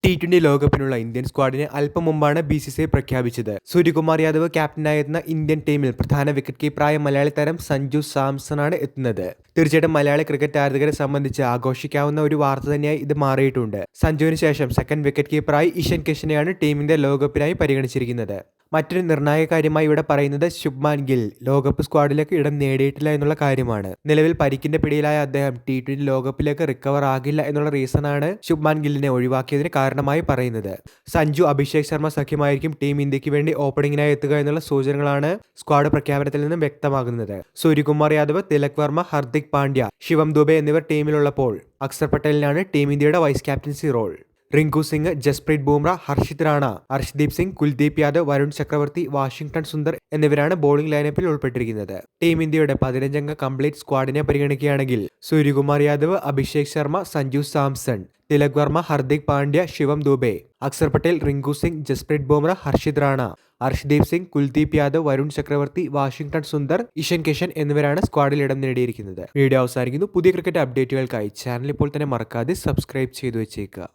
T20 ലോകകപ്പിനുള്ള Indian സ്ക്വാഡിനെ അല്പം മുമ്പാണ് BCCI പ്രഖ്യാപിച്ചത്. സൂര്യകുമാർ യാദവ് ക്യാപ്റ്റനായിരുന്ന ഇന്ത്യൻ ടീമിൽ പ്രധാന വിക്കറ്റ് കീപ്പറായ മലയാളി താരം സഞ്ജു സാംസണാണ് എത്തുന്നത്. തീർച്ചയായിട്ടും മലയാളി ക്രിക്കറ്റ് ആരാധകരെ സംബന്ധിച്ച് ആഘോഷിക്കാവുന്ന ഒരു വാർത്ത തന്നെയായി ഇത് മാറിയിട്ടുണ്ട്. സഞ്ജുവിന് ശേഷം സെക്കൻഡ് വിക്കറ്റ് കീപ്പറായി ഇഷൻ കിഷനെയാണ് ടീമിന്റെ ലോകകപ്പിനായി പരിഗണിച്ചിരിക്കുന്നത്. മറ്റൊരു നിർണായക കാര്യമായി ഇവിടെ പറയുന്നത് ശുഭ്മാൻ ഗിൽ ലോകകപ്പ് സ്ക്വാഡിലേക്ക് ഇടം നേടിയിട്ടില്ല എന്നുള്ള കാര്യമാണ്. നിലവിൽ പരിക്കിന്റെ പിടിയിലായ അദ്ദേഹം T20 ലോകകപ്പിലേക്ക് റിക്കവർ ആകില്ല എന്നുള്ള റീസണാണ് ശുഭ്മാൻ ഗില്ലിനെ ഒഴിവാക്കിയതിന് കാരണമായി പറയുന്നത്. സഞ്ജു അഭിഷേക് ശർമ്മ സഖ്യമായിരിക്കും ടീം ഇന്ത്യക്ക് വേണ്ടി ഓപ്പണിംഗിനായി എത്തുക എന്നുള്ള സൂചനകളാണ് സ്ക്വാഡ് പ്രഖ്യാപനത്തിൽ നിന്നും വ്യക്തമാകുന്നത്. സൂര്യകുമാർ യാദവ്, തിലക് വർമ്മ, ഹർദിക് പാണ്ഡ്യ, ശിവം ദുബെ എന്നിവർ ടീമിലുള്ളപ്പോൾ അക്സർ പട്ടേലിനാണ് ടീം ഇന്ത്യയുടെ vice captaincy role. Rinku Singh, Jasprit Bumrah, Harshit Rana, Arshdeep Singh, Kuldeep Yadav, Varun Chakravarthy, Washington Sundar എന്നിവരാണ് ബോളിംഗ് ലൈനപ്പിൽ ഉൾപ്പെട്ടിരിക്കുന്നത്. ടീം ഇന്ത്യയുടെ 15-അംഗ കംപ്ലീറ്റ് സ്ക്വാഡിനെ പരിഗണിക്കുകയാണെങ്കിൽ സൂര്യകുമാർ യാദവ്, അഭിഷേക് ശർമ്മ, സഞ്ജു സാംസൺ, തിലക് വർമ്മ, ഹർദിക് പാണ്ഡ്യ, ശിവം ദുബെ, അക്സർ പട്ടേൽ, റിങ്കു സിംഗ്, ജസ്പ്രീത് ബുംറ, ഹർഷിത് റാണ, അർഷ്ദീപ് സിംഗ്, കുൽദീപ് യാദവ്, വരുൺ ചക്രവർത്തി, വാഷിംഗ്ടൺ സുന്ദർ, ഇഷൻ കിഷൻ എന്നിവരാണ് സ്ക്വാഡിൽ ഇടം നേടിയിരിക്കുന്നത്. വീഡിയോ അവസാനിക്കുന്നു. പുതിയ ക്രിക്കറ്റ് അപ്ഡേറ്റുകൾക്കായി ചാനൽ ഇപ്പോൾ തന്നെ മറക്കാതെ സബ്സ്ക്രൈബ് ചെയ്തു വെച്ചേക്കുക.